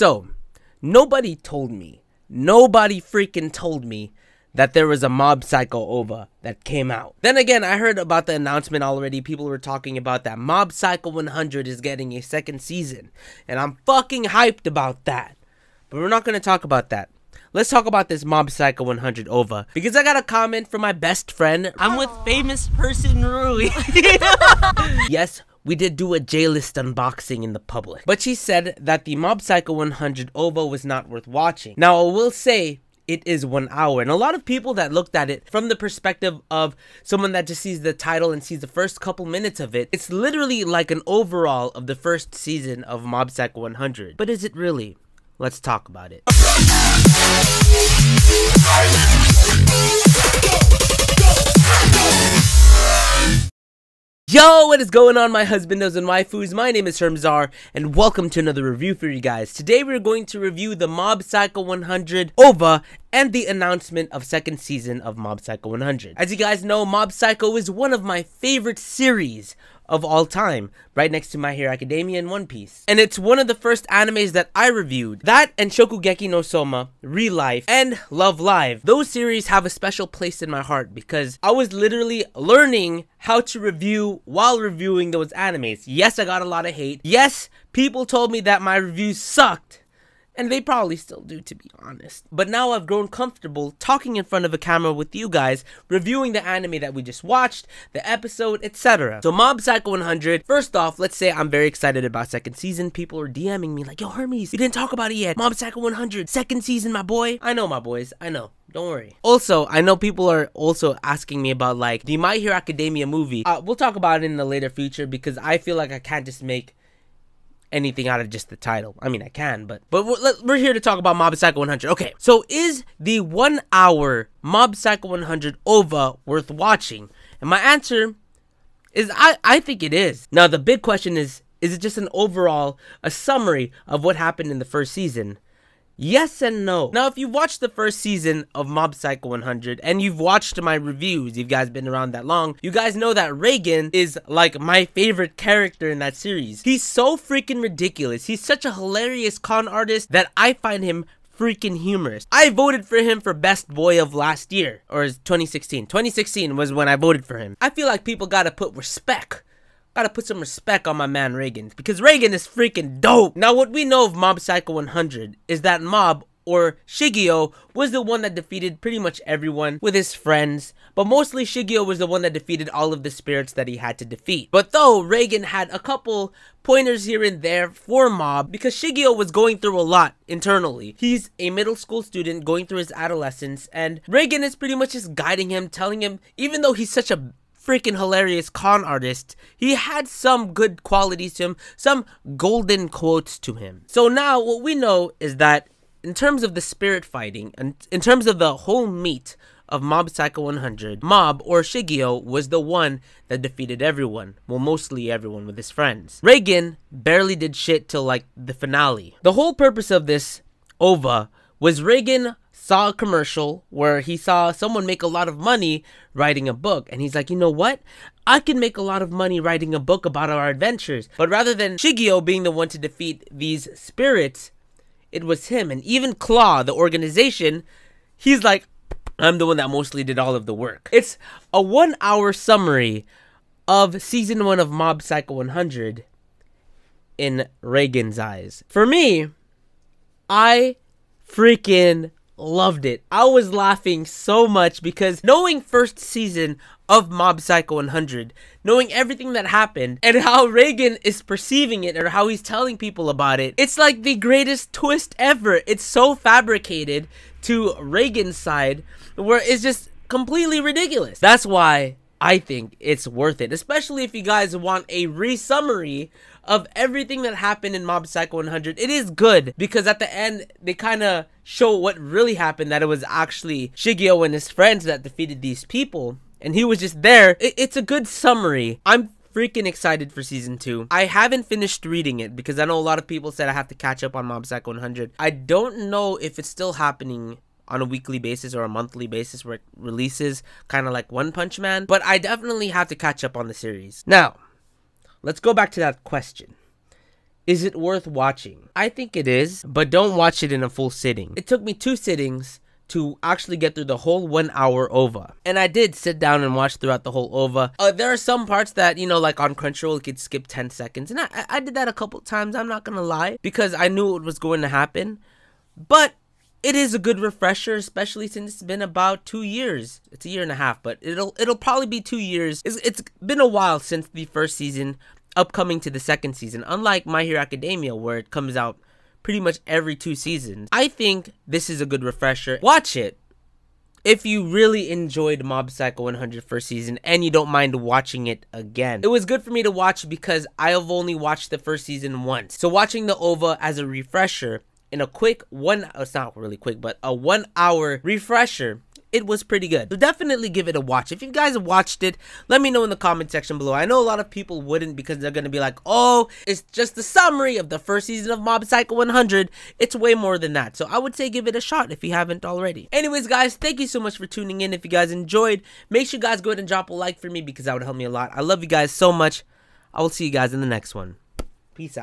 So, nobody freaking told me that there was a Mob Psycho OVA that came out. Then again, I heard about the announcement already. People were talking about that Mob Psycho 100 is getting a second season. And I'm fucking hyped about that. But we're not going to talk about that. Let's talk about this Mob Psycho 100 OVA. Because I got a comment from my best friend. I'm with famous person Rui. Yes, we did do a J-list unboxing in the public. But she said that the Mob Psycho 100 OVA was not worth watching. Now, I will say, it is 1 hour, and a lot of people that looked at it from the perspective of someone that just sees the title and sees the first couple minutes of it, it's literally like an overall of the first season of Mob Psycho 100. But is it really? Let's talk about it. Yo, what is going on, my husbandos and waifus? My name is HERMSAUR, and welcome to another review for you guys. Today we're going to review the Mob Psycho 100 OVA and the announcement of second season of Mob Psycho 100. As you guys know, Mob Psycho is one of my favorite series of all time, right next to My Hero Academia and One Piece. And it's one of the first animes that I reviewed. That and Shokugeki no Soma, Real Life, and Love Live. Those series have a special place in my heart because I was literally learning how to review while reviewing those animes. Yes, I got a lot of hate. Yes, people told me that my reviews sucked. And they probably still do, to be honest. But now I've grown comfortable talking in front of a camera with you guys, reviewing the anime that we just watched, the episode, etc. So Mob Psycho 100, first off, let's say I'm very excited about second season. People are DMing me like, yo, Hermes, you didn't talk about it yet. Mob Psycho 100, second season, my boy. I know, my boys, I know. Don't worry. Also, I know people are also asking me about like the My Hero Academia movie. We'll talk about it in the later future because I feel like I can't just make anything out of just the title. I mean, I can, but we're here to talk about Mob Psycho 100. Okay, so is the 1 hour Mob Psycho 100 OVA worth watching? And my answer is I think it is. Now, the big question is it just an overall, a summary of what happened in the first season? Yes and no. Now, if you've watched the first season of Mob Psycho 100 and you've watched my reviews, you guys been around that long, you guys know that Reigen is like my favorite character in that series. He's so freaking ridiculous. He's such a hilarious con artist that I find him freaking humorous. I voted for him for best boy of last year, or 2016. 2016 was when I voted for him. I feel like people gotta put respect. Gotta put some respect on my man Reigen, because Reigen is freaking dope. Now, what we know of Mob Psycho 100 is that Mob, or Shigeo, was the one that defeated pretty much everyone with his friends, but mostly Shigeo was the one that defeated all of the spirits that he had to defeat. But though Reigen had a couple pointers here and there for Mob, because Shigeo was going through a lot internally. He's a middle school student going through his adolescence, and Reigen is pretty much just guiding him, telling him, even though he's such a freaking hilarious con artist, he had some good qualities to him, some golden quotes to him. So now what we know is that in terms of the spirit fighting, and in terms of the whole meat of Mob Psycho 100, Mob, or Shigeo, was the one that defeated everyone. Well, mostly everyone with his friends. Reigen barely did shit till like the finale. The whole purpose of this OVA was Reigen saw a commercial where he saw someone make a lot of money writing a book, and he's like, you know what? I can make a lot of money writing a book about our adventures. But rather than Shigeo being the one to defeat these spirits, it was him. And even Claw, the organization, he's like, I'm the one that mostly did all of the work. It's a 1 hour summary of season 1 of Mob Psycho 100 in Reigen's eyes. For me, I freaking loved it. I was laughing so much because knowing first season of Mob Psycho 100, knowing everything that happened and how Reigen is perceiving it or how he's telling people about it, it's like the greatest twist ever. It's so fabricated to Reigen's side where it's just completely ridiculous. That's why I think it's worth it, especially if you guys want a re-summary of everything that happened in Mob Psycho 100. It is good because at the end they kind of show what really happened, that it was actually Shigeo and his friends that defeated these people and he was just there. It's a good summary. I'm freaking excited for season 2. I haven't finished reading it because I know a lot of people said I have to catch up on Mob Psycho 100. I don't know if it's still happening on a weekly basis or a monthly basis where it releases, kind of like One Punch Man, but I definitely have to catch up on the series. Now, let's go back to that question. Is it worth watching? I think it is, but don't watch it in a full sitting. It took me 2 sittings to actually get through the whole 1 hour OVA. And I did sit down and watch throughout the whole OVA. There are some parts that, you know, like on Crunchyroll, you could skip 10 seconds. And I did that a couple times, I'm not gonna lie, because I knew it was going to happen. But it is a good refresher, especially since it's been about 2 years. It's a year and a half, but it'll probably be 2 years. It's been a while since the first season, upcoming to the second season. Unlike My Hero Academia, where it comes out pretty much every 2 seasons. I think this is a good refresher. Watch it if you really enjoyed Mob Psycho 100 first season and you don't mind watching it again. It was good for me to watch because I have only watched the first season once. So watching the OVA as a refresher in a quick it's not really quick, but a 1 hour refresher, it was pretty good. So definitely give it a watch. If you guys have watched it, let me know in the comment section below. I know a lot of people wouldn't because they're going to be like, oh, it's just a summary of the first season of Mob Psycho 100. It's way more than that. So I would say give it a shot if you haven't already. Anyways, guys, thank you so much for tuning in. If you guys enjoyed, make sure you guys go ahead and drop a like for me because that would help me a lot. I love you guys so much. I will see you guys in the next one. Peace out.